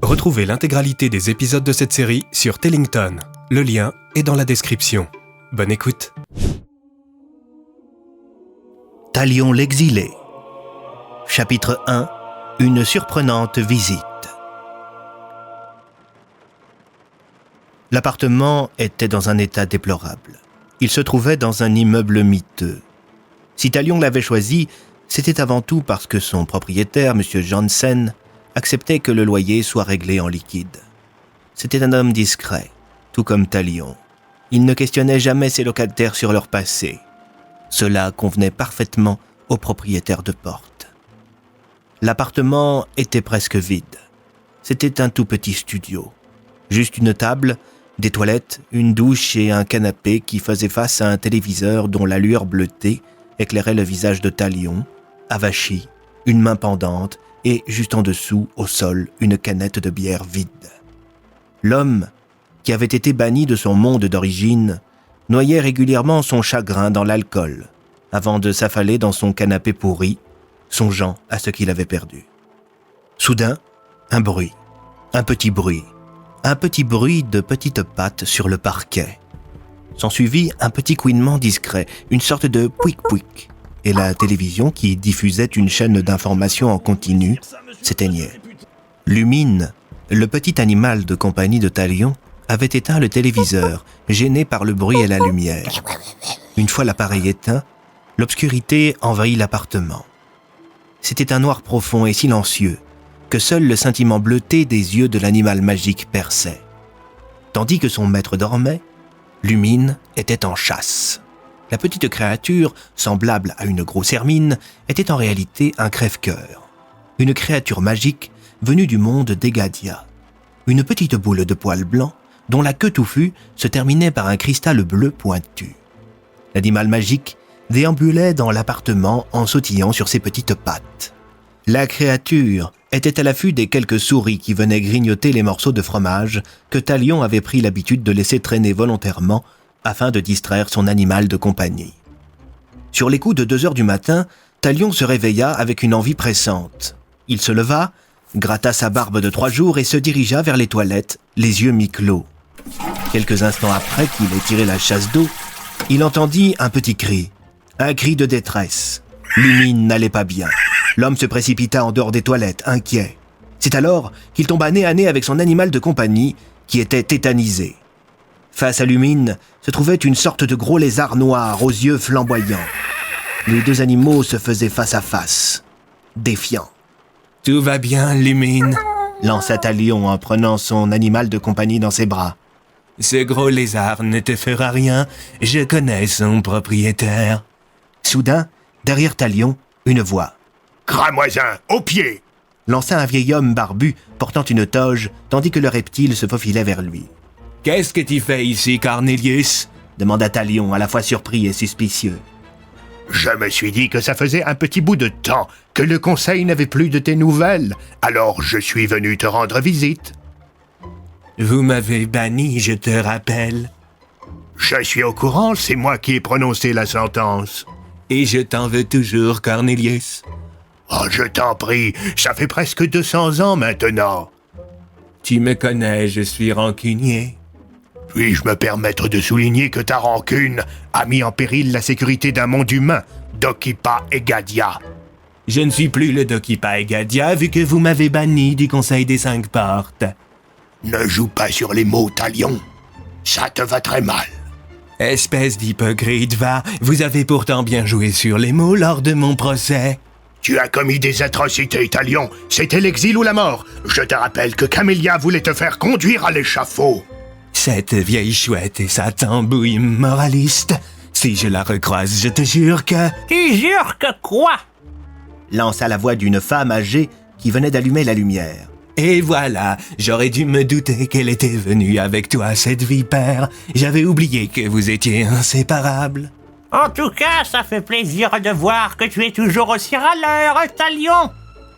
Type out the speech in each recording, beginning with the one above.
Retrouvez l'intégralité des épisodes de cette série sur Tellington. Le lien est dans la description. Bonne écoute. Talion l'exilé. Chapitre 1. Une surprenante visite. L'appartement était dans un état déplorable. Il se trouvait dans un immeuble miteux. Si Talion l'avait choisi, c'était avant tout parce que son propriétaire, M. Janssen, acceptait que le loyer soit réglé en liquide. C'était un homme discret, tout comme Talion. Il ne questionnait jamais ses locataires sur leur passé. Cela convenait parfaitement au propriétaire de porte. L'appartement était presque vide. C'était un tout petit studio. Juste une table, des toilettes, une douche et un canapé qui faisait face à un téléviseur dont la lueur bleutée éclairait le visage de Talion, avachi, une main pendante et, juste en dessous, au sol, une canette de bière vide. L'homme, qui avait été banni de son monde d'origine, noyait régulièrement son chagrin dans l'alcool, avant de s'affaler dans son canapé pourri, songeant à ce qu'il avait perdu. Soudain, un bruit, un petit bruit de petites pattes sur le parquet. S'ensuivit un petit couinement discret, une sorte de pouic-pouic, et la télévision, qui diffusait une chaîne d'information en continu, s'éteignait. Lumine, le petit animal de compagnie de Talion, avait éteint le téléviseur, gêné par le bruit et la lumière. Une fois l'appareil éteint, l'obscurité envahit l'appartement. C'était un noir profond et silencieux, que seul le scintillement bleuté des yeux de l'animal magique perçait. Tandis que son maître dormait, Lumine était en chasse. La petite créature, semblable à une grosse hermine, était en réalité un crève-cœur. Une créature magique venue du monde d'Egadia. Une petite boule de poils blancs, dont la queue touffue se terminait par un cristal bleu pointu. L'animal magique déambulait dans l'appartement en sautillant sur ses petites pattes. La créature était à l'affût des quelques souris qui venaient grignoter les morceaux de fromage que Talion avait pris l'habitude de laisser traîner volontairement afin de distraire son animal de compagnie. Sur les coups de 2 heures du matin, Talion se réveilla avec une envie pressante. Il se leva, gratta sa barbe de 3 jours et se dirigea vers les toilettes, les yeux mi-clos. Quelques instants après qu'il ait tiré la chasse d'eau, il entendit un petit cri, un cri de détresse. Lumine n'allait pas bien. L'homme se précipita en dehors des toilettes, inquiet. C'est alors qu'il tomba nez à nez avec son animal de compagnie, qui était tétanisé. Face à Lumine se trouvait une sorte de gros lézard noir aux yeux flamboyants. Les 2 animaux se faisaient face à face, défiants. « Tout va bien, Lumine ?» lança Talion en prenant son animal de compagnie dans ses bras. « Ce gros lézard ne te fera rien, je connais son propriétaire. » Soudain, derrière Talion, une voix. « Cramoisin, au pied !» lança un vieil homme barbu portant une toge, tandis que le reptile se faufilait vers lui. « Qu'est-ce que tu fais ici, Cornelius ?» demanda Talion, à la fois surpris et suspicieux. « Je me suis dit que ça faisait un petit bout de temps que le conseil n'avait plus de tes nouvelles, alors je suis venu te rendre visite. »« Vous m'avez banni, je te rappelle. »« Je suis au courant, c'est moi qui ai prononcé la sentence. »« Et je t'en veux toujours, Cornelius. »« Oh, je t'en prie, ça fait presque 200 ans maintenant. »« Tu me connais, je suis rancunier. » Puis-je me permettre de souligner que ta rancune a mis en péril la sécurité d'un monde humain, d'Okipa Egadia. »« Je ne suis plus le d'Okipa Egadia vu que vous m'avez banni du Conseil des 5 portes. »« Ne joue pas sur les mots, Talion. Ça te va très mal. » Espèce d'hypocrite, va, vous avez pourtant bien joué sur les mots lors de mon procès. Tu as commis des atrocités, Talion. C'était l'exil ou la mort. Je te rappelle que Camélia voulait te faire conduire à l'échafaud. Cette vieille chouette et sa tambouille moraliste. Si je la recroise, je te jure que... Tu jures que quoi? Lança la voix d'une femme âgée qui venait d'allumer la lumière. Et voilà, j'aurais dû me douter qu'elle était venue avec toi, cette vipère. J'avais oublié que vous étiez inséparables. En tout cas, ça fait plaisir de voir que tu es toujours aussi râleur, Talion.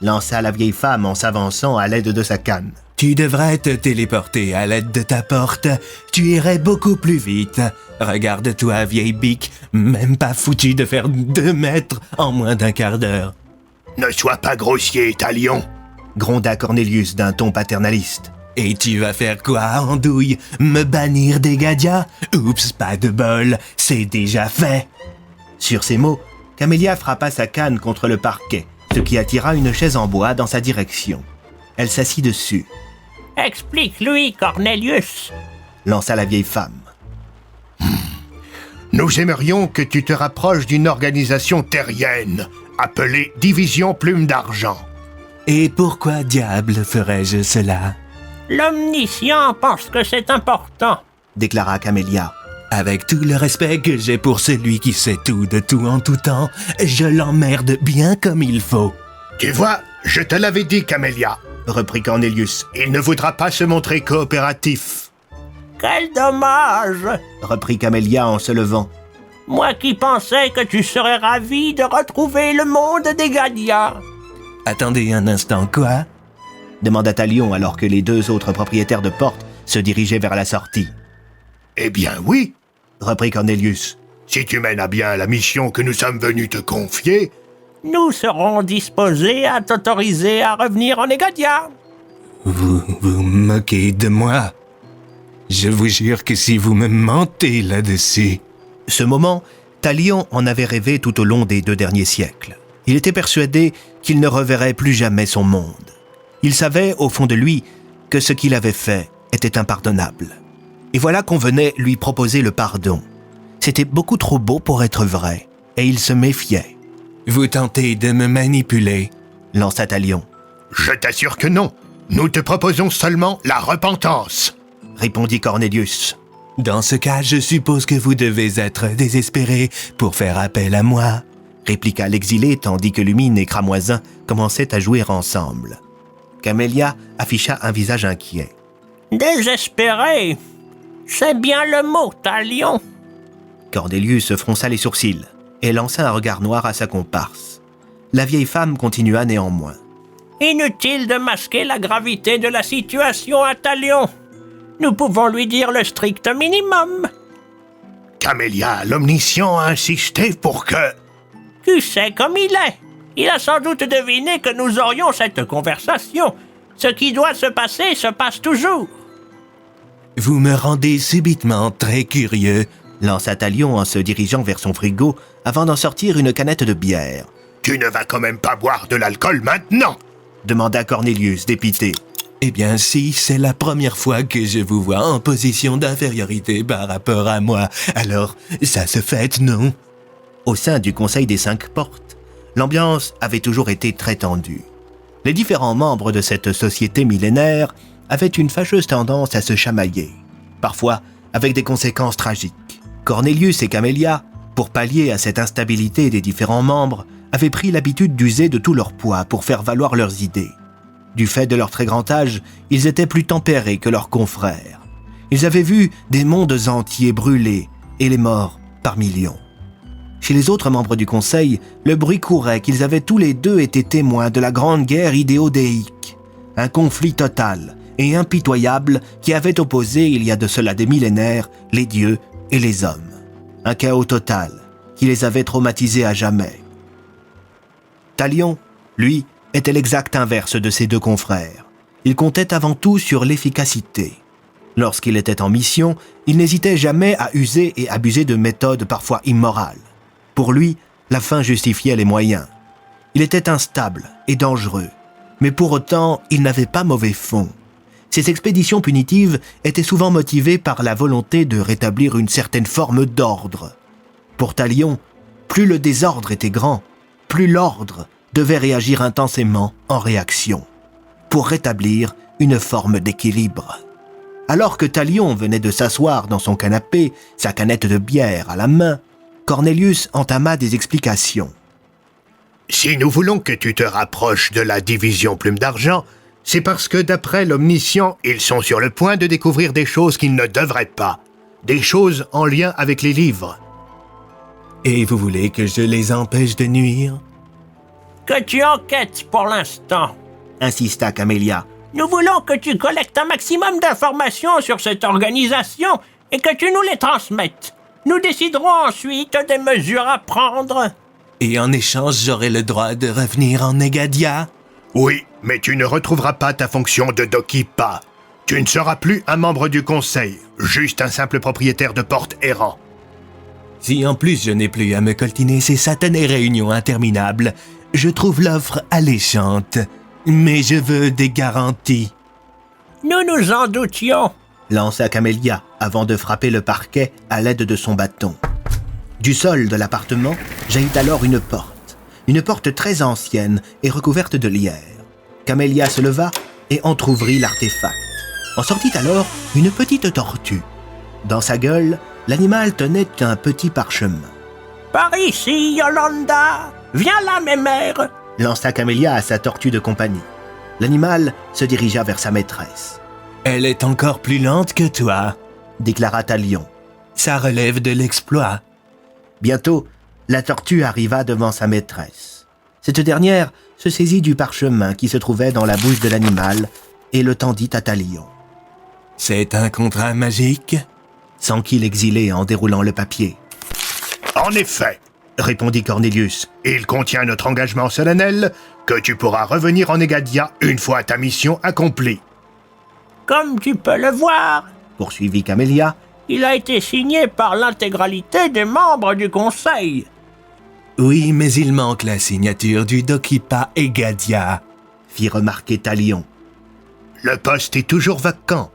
Lança la vieille femme en s'avançant à l'aide de sa canne. Tu devrais te téléporter à l'aide de ta porte. Tu irais beaucoup plus vite. Regarde-toi, vieille bique, même pas foutu de faire 2 mètres en moins d'1 quart d'heure. Ne sois pas grossier, Talion. gronda Cornelius d'un ton paternaliste. Et tu vas faire quoi, andouille? Me bannir d'Egadia? Oups, pas de bol, c'est déjà fait. Sur ces mots, Camélia frappa sa canne contre le parquet, ce qui attira une chaise en bois dans sa direction. Elle s'assit dessus, Explique-lui, Cornelius. lança la vieille femme. Nous aimerions que tu te rapproches d'une organisation terrienne, appelée Division Plume d'Argent. Et pourquoi diable ferais-je cela? L'omniscient pense que c'est important. Déclara Camélia. Avec tout le respect que j'ai pour celui qui sait tout de tout en tout temps, je l'emmerde bien comme il faut. Tu vois, je te l'avais dit, Camélia, Reprit Cornelius. il ne voudra pas se montrer coopératif. Quel dommage! Reprit Camélia en se levant. Moi qui pensais que tu serais ravi de retrouver le monde d'Egadia. Attendez un instant, quoi? Demanda Talion alors que les deux autres propriétaires de porte se dirigeaient vers la sortie. Eh bien oui, Reprit Cornelius. si tu mènes à bien la mission que nous sommes venus te confier, Nous serons disposés à t'autoriser à revenir en Egadia. Vous moquez de moi? Je vous jure que si vous me mentez là-dessus... Ce moment, Talion en avait rêvé tout au long des 2 derniers siècles. Il était persuadé qu'il ne reverrait plus jamais son monde. Il savait, au fond de lui, que ce qu'il avait fait était impardonnable. Et voilà qu'on venait lui proposer le pardon. C'était beaucoup trop beau pour être vrai, et il se méfiait. Vous tentez de me manipuler? Lança Talion. je t'assure que non. Nous te proposons seulement la repentance. Répondit Cornelius. Dans ce cas, je suppose que vous devez être désespéré pour faire appel à moi. Répliqua l'exilé tandis que Lumine et Cramoisin commençaient à jouer ensemble. Camélia afficha un visage inquiet. Désespéré. C'est bien le mot, Talion. Cornelius fronça les sourcils et lança un regard noir à sa comparse. La vieille femme continua néanmoins. Inutile de masquer la gravité de la situation à Talion. Nous pouvons lui dire le strict minimum. Camélia, l'omniscient a insisté pour que... Tu sais comme il est. Il a sans doute deviné que nous aurions cette conversation. Ce qui doit se passer se passe toujours. Vous me rendez subitement très curieux. Lança Talion en se dirigeant vers son frigo avant d'en sortir une canette de bière. Tu ne vas quand même pas boire de l'alcool maintenant? Demanda Cornelius, dépité. Eh bien, si c'est la première fois que je vous vois en position d'infériorité par rapport à moi, alors ça se fait, non? Au sein du Conseil des 5 portes, l'ambiance avait toujours été très tendue. Les différents membres de cette société millénaire avaient une fâcheuse tendance à se chamailler, parfois avec des conséquences tragiques. Cornelius et Camélia, pour pallier à cette instabilité des différents membres, avaient pris l'habitude d'user de tout leur poids pour faire valoir leurs idées. Du fait de leur très grand âge, ils étaient plus tempérés que leurs confrères. Ils avaient vu des mondes entiers brûler et les morts par millions. Chez les autres membres du Conseil, le bruit courait qu'ils avaient tous les deux été témoins de la grande guerre idéodéique, un conflit total et impitoyable qui avait opposé, il y a de cela des millénaires, les dieux et les hommes. Un chaos total qui les avait traumatisés à jamais. Talion, lui, était l'exact inverse de ses deux confrères. Il comptait avant tout sur l'efficacité. Lorsqu'il était en mission, il n'hésitait jamais à user et abuser de méthodes parfois immorales. Pour lui, la fin justifiait les moyens. Il était instable et dangereux, mais pour autant, il n'avait pas mauvais fond. Ses expéditions punitives étaient souvent motivées par la volonté de rétablir une certaine forme d'ordre. Pour Talion, plus le désordre était grand, plus l'ordre devait réagir intensément en réaction, pour rétablir une forme d'équilibre. Alors que Talion venait de s'asseoir dans son canapé, sa canette de bière à la main, Cornelius entama des explications. Si nous voulons que tu te rapproches de la division Plume d'Argent, c'est parce que d'après l'omniscient, ils sont sur le point de découvrir des choses qu'ils ne devraient pas. Des choses en lien avec les livres. Et vous voulez que je les empêche de nuire? Que tu enquêtes pour l'instant. Insista Camélia. Nous voulons que tu collectes un maximum d'informations sur cette organisation et que tu nous les transmettes. Nous déciderons ensuite des mesures à prendre. Et en échange, j'aurai le droit de revenir en Egadia? Oui, Mais tu ne retrouveras pas ta fonction de Dokipa. Tu ne seras plus un membre du conseil, juste un simple propriétaire de porte errant. Si en plus je n'ai plus à me coltiner ces satanées réunions interminables, je trouve l'offre alléchante. Mais je veux des garanties. Nous nous en doutions. Lança Camélia avant de frapper le parquet à l'aide de son bâton. Du sol de l'appartement jaillit alors une porte très ancienne et recouverte de lierre. Camélia se leva et entr'ouvrit l'artefact. En sortit alors une petite tortue. Dans sa gueule, l'animal tenait un petit parchemin. Par ici, Yolanda. Viens là, mes mères. Lança Camélia à sa tortue de compagnie. L'animal se dirigea vers sa maîtresse. Elle est encore plus lente que toi, Déclara Talion. ça relève de l'exploit. Bientôt, la tortue arriva devant sa maîtresse. Cette dernière se saisit du parchemin qui se trouvait dans la bouche de l'animal et le tendit à Talion. C'est un contrat magique? S'enquit l'exilé en déroulant le papier. En effet, Répondit Cornelius. il contient notre engagement solennel que tu pourras revenir en Egadia une fois ta mission accomplie. Comme tu peux le voir, Poursuivit Camélia. il a été signé par l'intégralité des membres du conseil. Oui, mais il manque la signature du Dokipa Egadia. Fit remarquer Talion. Le poste est toujours vacant.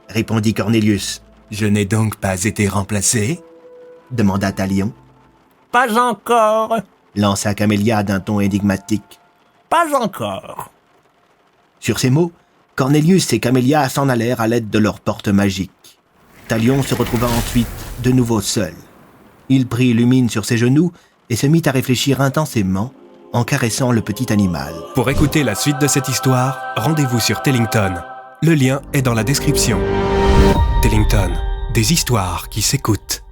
Répondit Cornelius. Je n'ai donc pas été remplacé? Demanda Talion. Pas encore, Lança Camélia d'un ton énigmatique. pas encore. Sur ces mots, Cornelius et Camélia s'en allèrent à l'aide de leur porte magique. Talion se retrouva ensuite de nouveau seul. Il prit Lumine sur ses genoux et se mit à réfléchir intensément en caressant le petit animal. Pour écouter la suite de cette histoire, rendez-vous sur Tellington. Le lien est dans la description. Tellington, des histoires qui s'écoutent.